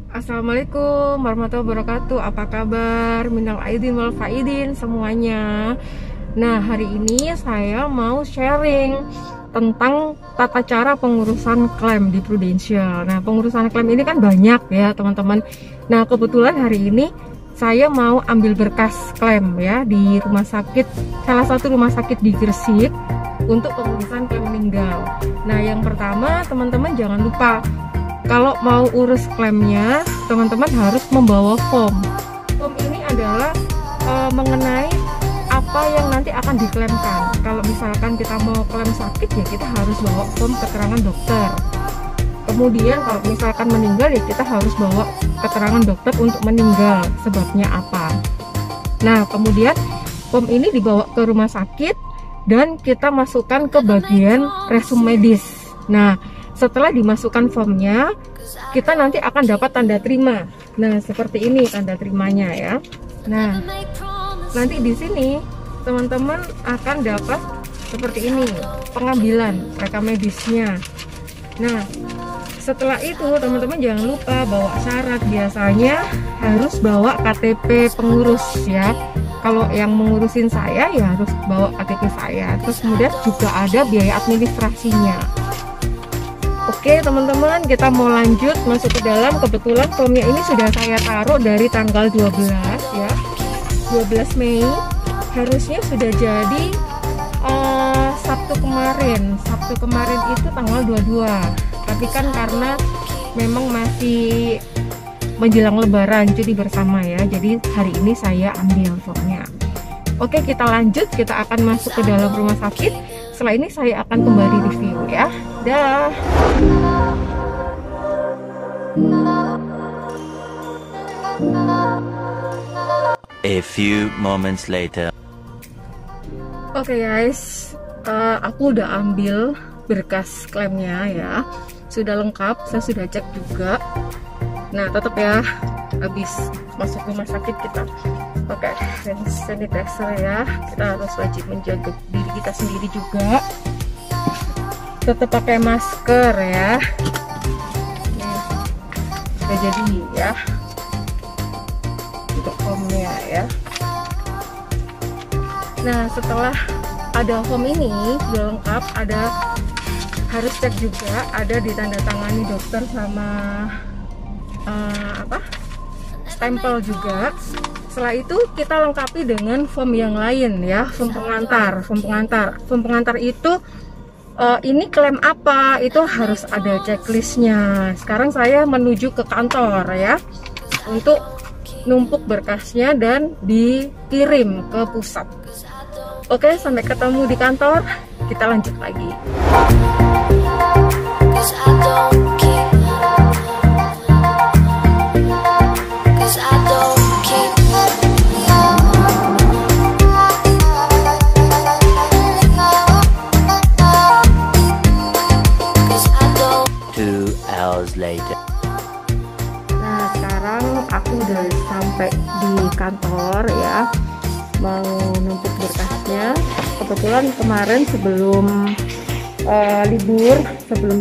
Assalamualaikum warahmatullahi wabarakatuh. Apa kabar? Minal aidin wal faidin semuanya. Nah, hari ini saya mau sharing tentang tata cara pengurusan klaim di Prudential. Nah, pengurusan klaim ini kan banyak ya, teman-teman. Nah, kebetulan hari ini saya mau ambil berkas klaim ya di rumah sakit, salah satu rumah sakit di Gresik untuk pengurusan klaim meninggal. Nah, yang pertama, teman-teman jangan lupa kalau mau urus klaimnya, teman-teman harus membawa form. Form ini adalah mengenai apa yang nanti akan diklaimkan. Kalau misalkan kita mau klaim sakit, ya kita harus bawa form keterangan dokter. Kemudian kalau misalkan meninggal, ya kita harus bawa keterangan dokter untuk meninggal, sebabnya apa. Nah, kemudian form ini dibawa ke rumah sakit dan kita masukkan ke bagian resume medis. Nah, setelah dimasukkan formnya, kita nanti akan dapat tanda terima. Nah, seperti ini tanda terimanya ya. Nah, nanti di sini teman-teman akan dapat seperti ini pengambilan rekam medisnya. Nah, setelah itu teman-teman jangan lupa bawa syarat. Biasanya harus bawa KTP pengurus ya. Kalau yang mengurusin saya ya harus bawa KTP saya. Terus kemudian juga ada biaya administrasinya. Oke teman-teman, kita mau lanjut masuk ke dalam. Kebetulan formnya ini sudah saya taruh dari tanggal 12 ya, 12 Mei. Harusnya sudah jadi Sabtu kemarin. Sabtu kemarin itu tanggal 22. Tapi kan karena memang masih menjelang lebaran cuti bersama ya, jadi hari ini saya ambil formnya. Oke, kita lanjut, kita akan masuk ke dalam rumah sakit. Setelah ini saya akan kembali review ya. Dah. A few moments later. Oke guys, aku udah ambil berkas klaimnya ya. Sudah lengkap, saya sudah cek juga. Nah, tetap ya, habis masuk rumah sakit kita pakai hand sanitizer ya. Kita harus wajib menjaga diri kita sendiri juga. Tetap pakai masker ya. Nih, udah jadi ya untuk formnya ya. Nah, setelah ada form ini sudah lengkap, ada harus cek juga, ada ditandatangani dokter sama stempel juga. Setelah itu kita lengkapi dengan form yang lain ya, form pengantar itu ini klaim apa, itu harus ada checklistnya. Sekarang saya menuju ke kantor ya untuk numpuk berkasnya dan dikirim ke pusat. Oke, sampai ketemu di kantor, kita lanjut lagi. Later. Nah, sekarang aku udah sampai di kantor ya, mau numpuk berkasnya. Kebetulan kemarin sebelum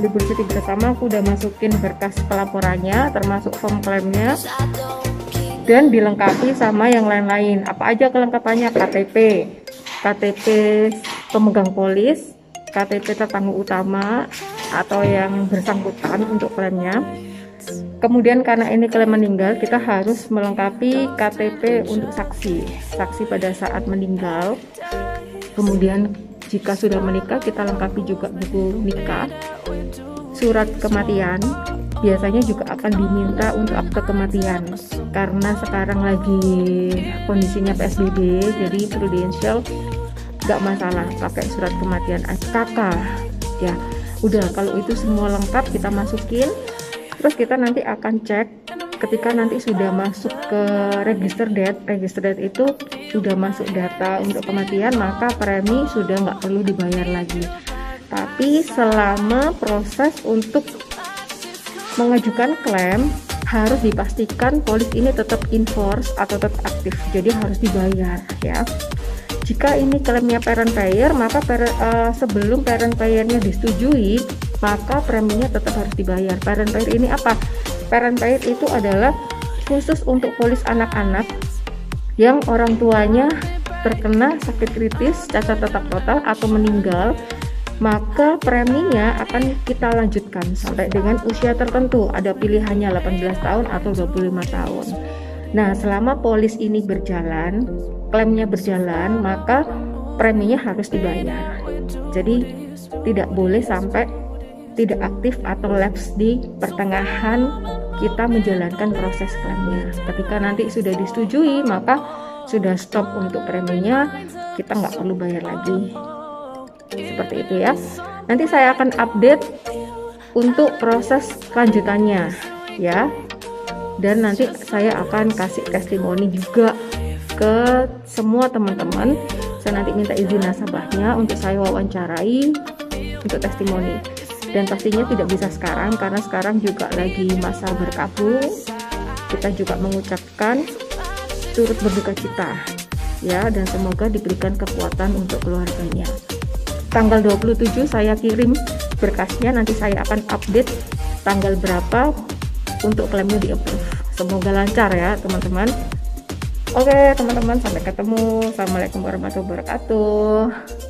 libur cuti bersama, aku udah masukin berkas pelaporannya termasuk form klaimnya dan dilengkapi sama yang lain-lain. Apa aja kelengkapannya? KTP pemegang polis, KTP tertanggung utama atau yang bersangkutan untuk klaimnya. Kemudian karena ini klaim meninggal, kita harus melengkapi KTP untuk saksi pada saat meninggal. Kemudian jika sudah menikah, kita lengkapi juga buku nikah. Surat kematian biasanya juga akan diminta untuk akte kematian, karena sekarang lagi kondisinya PSBB, jadi Prudential nggak masalah pakai surat kematian SKK ya. Udah, kalau itu semua lengkap kita masukin, terus kita nanti akan cek ketika nanti sudah masuk ke register date itu sudah masuk data untuk kematian, maka premi sudah nggak perlu dibayar lagi. Tapi selama proses untuk mengajukan klaim harus dipastikan polis ini tetap enforce atau tetap aktif, jadi harus dibayar ya. Jika ini klaimnya parent payer, maka sebelum parent payernya disetujui, maka preminya tetap harus dibayar. Parent payer ini apa? Parent paid itu adalah khusus untuk polis anak-anak yang orang tuanya terkena sakit kritis, cacat otak total atau meninggal, maka preminya akan kita lanjutkan sampai dengan usia tertentu. Ada pilihannya 18 tahun atau 25 tahun. Nah, selama polis ini berjalan, klaimnya berjalan, maka preminya harus dibayar. Jadi tidak boleh sampai tidak aktif atau lapse di pertengahan kita menjalankan proses klaimnya. Ketika nanti sudah disetujui, maka sudah stop untuk preminya, kita nggak perlu bayar lagi. Seperti itu ya. Nanti saya akan update untuk proses lanjutannya ya. Dan nanti saya akan kasih testimoni juga ke semua teman-teman. Saya nanti minta izin nasabahnya untuk saya wawancarai untuk testimoni. Dan pastinya tidak bisa sekarang karena sekarang juga lagi masa berkabung. Kita juga mengucapkan turut berduka cita ya, dan semoga diberikan kekuatan untuk keluarganya. Tanggal 27 saya kirim berkasnya, nanti saya akan update tanggal berapa untuk klaimnya di approve. Semoga lancar ya teman-teman. Oke teman-teman, sampai ketemu. Assalamualaikum warahmatullahi wabarakatuh.